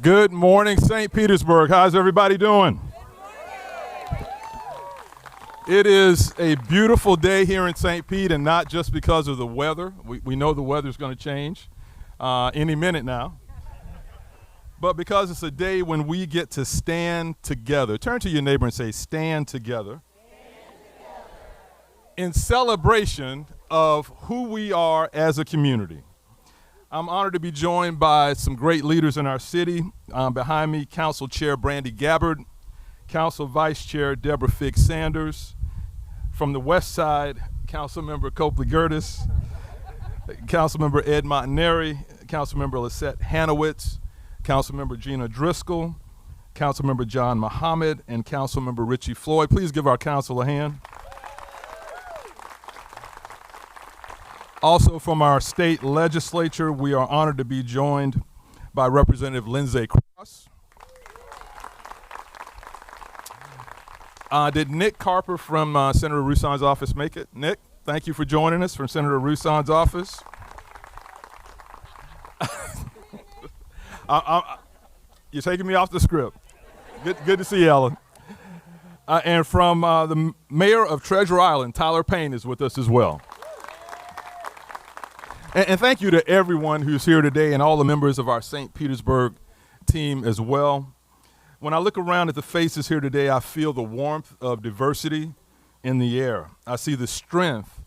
Good morning, St. Petersburg. How's everybody doing? It is a beautiful day here in St. Pete, and not just because of the weather. We know the weather's going to change any minute now. But because it's a day when we get to stand together. Turn to your neighbor and say, stand together. In celebration of who we are as a community. I'm honored to be joined by some great leaders in our city. Behind me, Council Chair Brandy Gabbard, Council Vice Chair Deborah Figg Sanders. From the West Side, Councilmember Copley Gertis, Councilmember Ed Montanari, Councilmember Lisette Hanowitz, Councilmember Gina Driscoll, Councilmember John Muhammad, and Councilmember Richie Floyd. Please give our council a hand. Also from our state legislature, we are honored to be joined by Representative Lindsay Cross. Did Nick Carper from Senator Rousson's office make it? Nick, thank you for joining us from Senator Rousson's office. You're taking me off the script. Good to see you, Ellen. And from the mayor of Treasure Island, Tyler Payne, is with us as well. And thank you to everyone who's here today and all the members of our St. Petersburg team as well. When I look around at the faces here today, I feel the warmth of diversity in the air. I see the strength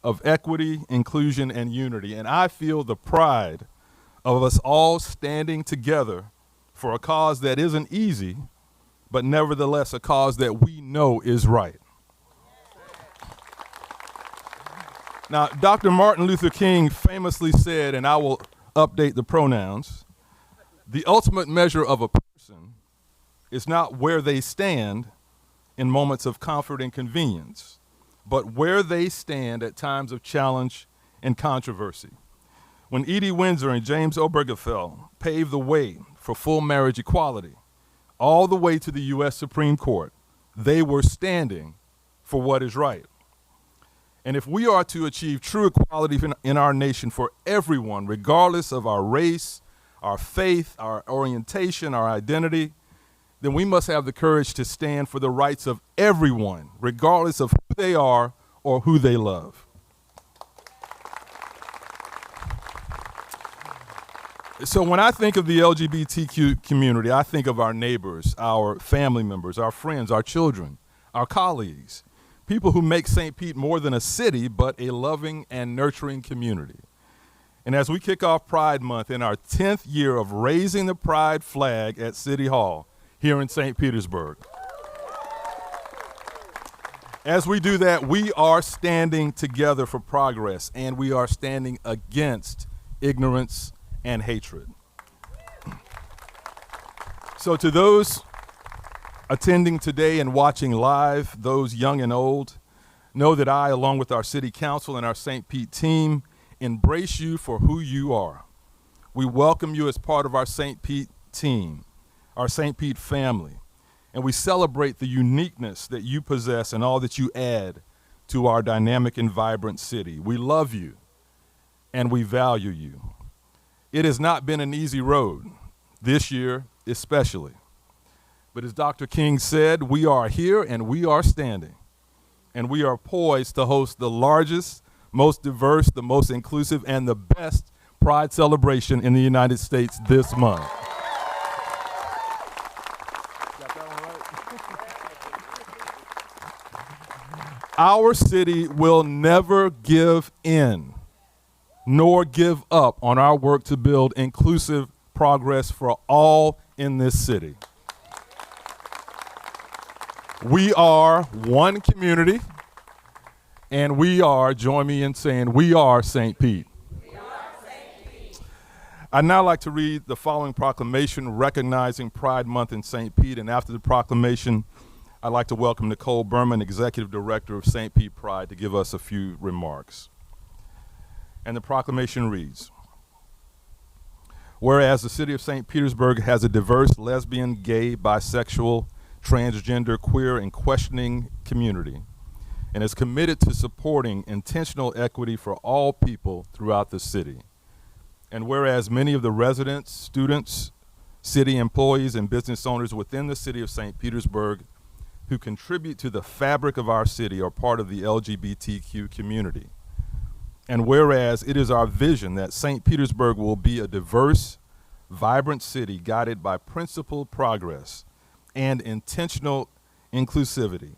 of equity, inclusion, and unity. And I feel the pride of us all standing together for a cause that isn't easy, but nevertheless a cause that we know is right. Now, Dr. Martin Luther King famously said, and I will update the pronouns, the ultimate measure of a person is not where they stand in moments of comfort and convenience, but where they stand at times of challenge and controversy. When Edie Windsor and James Obergefell paved the way for full marriage equality, all the way to the U.S. Supreme Court, they were standing for what is right. And if we are to achieve true equality in our nation for everyone, regardless of our race, our faith, our orientation, our identity, then we must have the courage to stand for the rights of everyone, regardless of who they are or who they love. So when I think of the LGBTQ community, I think of our neighbors, our family members, our friends, our children, our colleagues, people who make St. Pete more than a city, but a loving and nurturing community. And as we kick off Pride Month in our 10th year of raising the Pride flag at City Hall here in St. Petersburg, as we do that, we are standing together for progress, and we are standing against ignorance and hatred. So to those attending today and watching live, those young and old, know that I, along with our city council and our St. Pete team, embrace you for who you are. We welcome you as part of our St. Pete team, our St. Pete family, and we celebrate the uniqueness that you possess and all that you add to our dynamic and vibrant city. We love you and we value you. It has not been an easy road, this year especially. But as Dr. King said, we are here and we are standing. And we are poised to host the largest, most diverse, the most inclusive, and the best Pride celebration in the United States this month. Got that one right? Our city will never give in, nor give up on our work to build inclusive progress for all in this city. We are one community, and we are, join me in saying, we are St. Pete. We are St. Pete. I'd now like to read the following proclamation recognizing Pride Month in St. Pete, and after the proclamation, I'd like to welcome Nicole Berman, Executive Director of St. Pete Pride, to give us a few remarks. And the proclamation reads, whereas the city of St. Petersburg has a diverse lesbian, gay, bisexual, transgender, queer, and questioning community, and is committed to supporting intentional equity for all people throughout the city. And whereas many of the residents, students, city employees and business owners within the city of St. Petersburg who contribute to the fabric of our city are part of the LGBTQ community. And whereas it is our vision that St. Petersburg will be a diverse, vibrant city guided by principled progress and intentional inclusivity,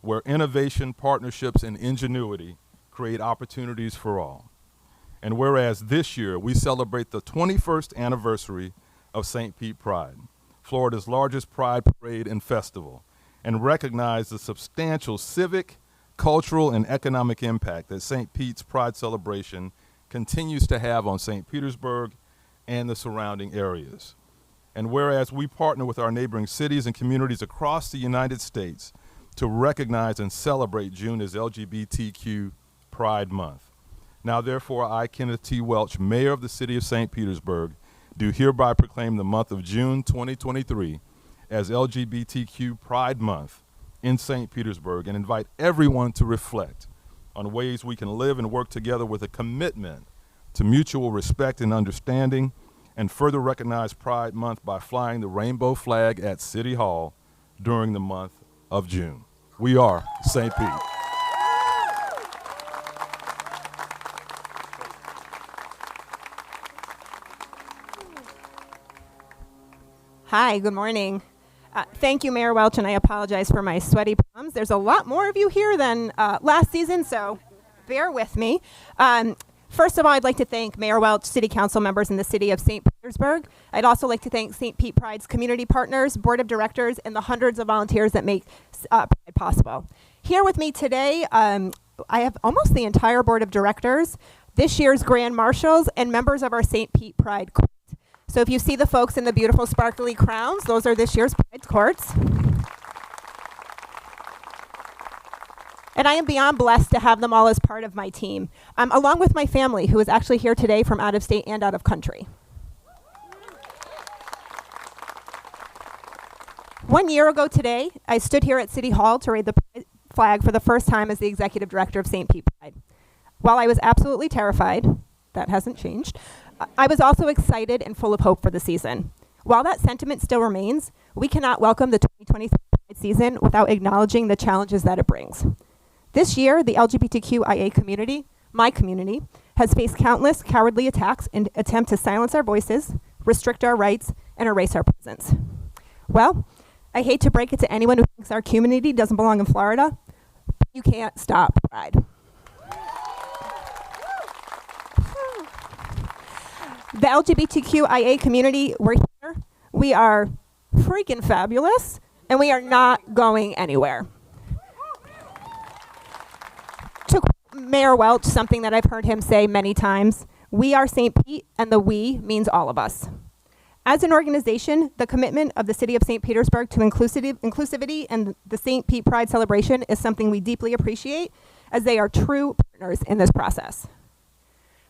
where innovation, partnerships, and ingenuity create opportunities for all. And whereas this year we celebrate the 21st anniversary of St. Pete Pride, Florida's largest pride parade and festival, and recognize the substantial civic, cultural, and economic impact that St. Pete's Pride celebration continues to have on St. Petersburg and the surrounding areas. And whereas we partner with our neighboring cities and communities across the United States to recognize and celebrate June as LGBTQ Pride Month. Now therefore, I, Kenneth T. Welch, Mayor of the City of St. Petersburg, do hereby proclaim the month of June 2023 as LGBTQ Pride Month in St. Petersburg and invite everyone to reflect on ways we can live and work together with a commitment to mutual respect and understanding, and further recognize Pride Month by flying the rainbow flag at City Hall during the month of June. We are St. Pete. Hi, good morning. Thank you, Mayor Welch, and I apologize for my sweaty palms. There's a lot more of you here than last season, so bear with me. First of all, I'd like to thank Mayor Welch, City Council members in the City of St. Petersburg. I'd also like to thank St. Pete Pride's community partners, board of directors, and the hundreds of volunteers that make Pride possible. Here with me today, I have almost the entire board of directors, this year's grand marshals, and members of our St. Pete Pride Court. So if you see the folks in the beautiful sparkly crowns, those are this year's Pride courts. And I am beyond blessed to have them all as part of my team, along with my family, who is actually here today from out of state and out of country. 1 year ago today, I stood here at City Hall to raise the Pride flag for the first time as the executive director of St. Pete Pride. While I was absolutely terrified, that hasn't changed, I was also excited and full of hope for the season. While that sentiment still remains, we cannot welcome the 2023 Pride season without acknowledging the challenges that it brings. This year, the LGBTQIA community, my community, has faced countless cowardly attacks in attempt to silence our voices, restrict our rights, and erase our presence. Well, I hate to break it to anyone who thinks our community doesn't belong in Florida, but you can't stop Pride. The LGBTQIA community, we're here, we are freaking fabulous, and we are not going anywhere. To quote Mayor Welch, something that I've heard him say many times, we are St. Pete, and the we means all of us. As an organization, the commitment of the City of St. Petersburg to inclusivity and the St. Pete Pride celebration is something we deeply appreciate, as they are true partners in this process.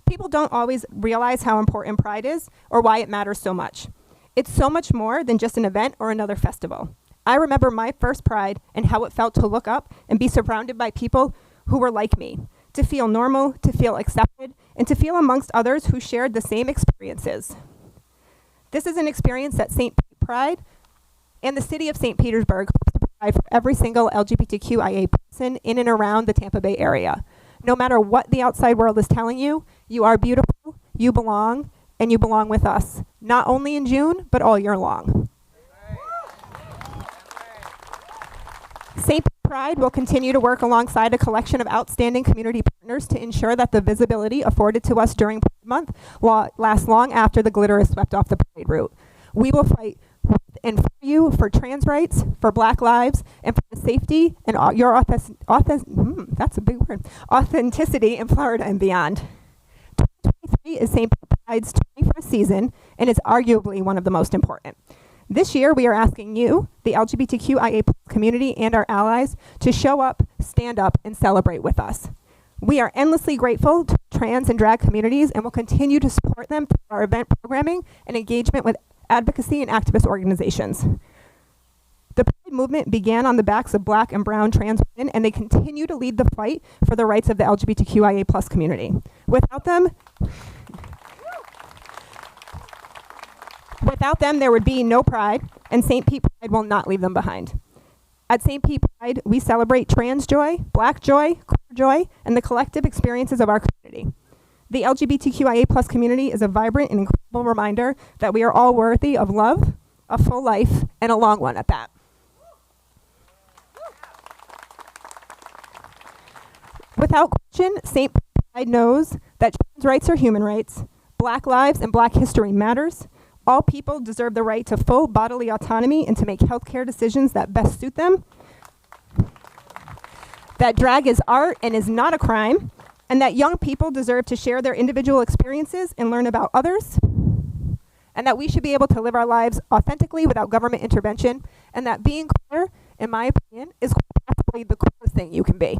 People don't always realize how important Pride is or why it matters so much. It's so much more than just an event or another festival. I remember my first Pride and how it felt to look up and be surrounded by people who were like me, to feel normal, to feel accepted, and to feel amongst others who shared the same experiences. This is an experience that St. Pete Pride and the City of St. Petersburg hopes to provide for every single LGBTQIA person in and around the Tampa Bay area. No matter what the outside world is telling you, you are beautiful, you belong, and you belong with us, not only in June, but all year long. St. Pete Pride will continue to work alongside a collection of outstanding community partners to ensure that the visibility afforded to us during Pride Month lasts long after the glitter is swept off the parade route. We will fight with and for you for trans rights, for Black lives, and for the safety and your that's a big word, authenticity in Florida and beyond. 2023 is St. Pete Pride's 21st season, and it's arguably one of the most important. This year, we are asking you, the LGBTQIA community and our allies, to show up, stand up, and celebrate with us. We are endlessly grateful to trans and drag communities and will continue to support them through our event programming and engagement with advocacy and activist organizations. The Pride movement began on the backs of Black and brown trans women, and they continue to lead the fight for the rights of the LGBTQIA+ community. Without them, there would be no Pride, and St. Pete Pride will not leave them behind. At St. Pete Pride, we celebrate trans joy, black joy, queer joy, and the collective experiences of our community. The LGBTQIA+ community is a vibrant and incredible reminder that we are all worthy of love, a full life, and a long one at that. Without question, St. Pete Pride knows that trans rights are human rights, black lives and black history matters. All people deserve the right to full bodily autonomy and to make healthcare decisions that best suit them. That drag is art and is not a crime, and that young people deserve to share their individual experiences and learn about others, and that we should be able to live our lives authentically without government intervention, and that being queer, in my opinion, is possibly the coolest thing you can be.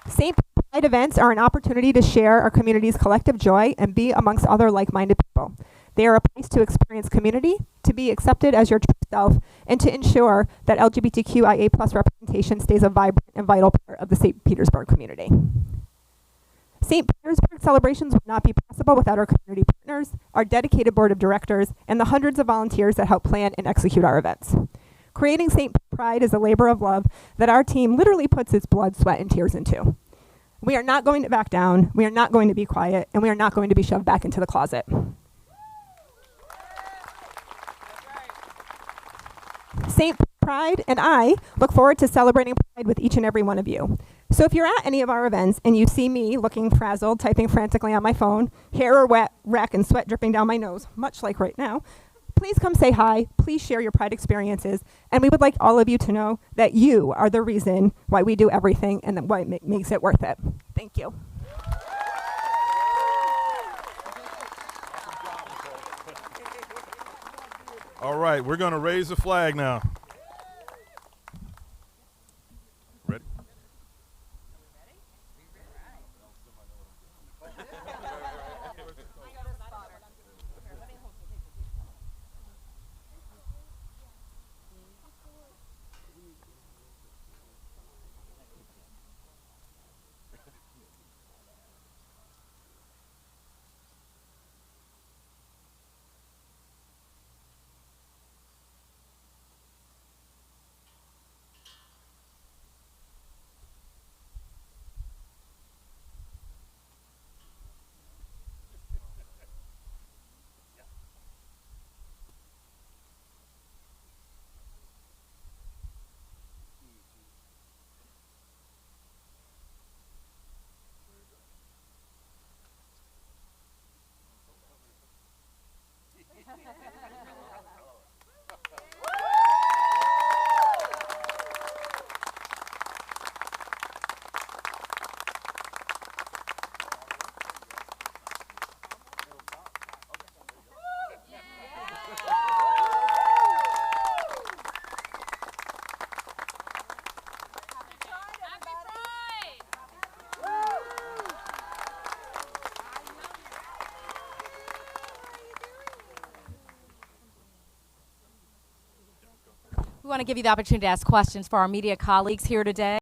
St. Pride events are an opportunity to share our community's collective joy and be amongst other like-minded people. They are a place to experience community, to be accepted as your true self, and to ensure that LGBTQIA+ representation stays a vibrant and vital part of the St. Petersburg community. St. Petersburg celebrations would not be possible without our community partners, our dedicated board of directors, and the hundreds of volunteers that help plan and execute our events. Creating St. Pride is a labor of love that our team literally puts its blood, sweat, and tears into. We are not going to back down, we are not going to be quiet, and we are not going to be shoved back into the closet. St. Pride and I look forward to celebrating Pride with each and every one of you. So if you're at any of our events and you see me looking frazzled, typing frantically on my phone, hair are wet, wreck, and sweat dripping down my nose, much like right now, please come say hi, please share your Pride experiences, and we would like all of you to know that you are the reason why we do everything and that why it makes it worth it. Thank you. All right, we're going to raise the flag now. Ready? We want to give you the opportunity to ask questions for our media colleagues here today.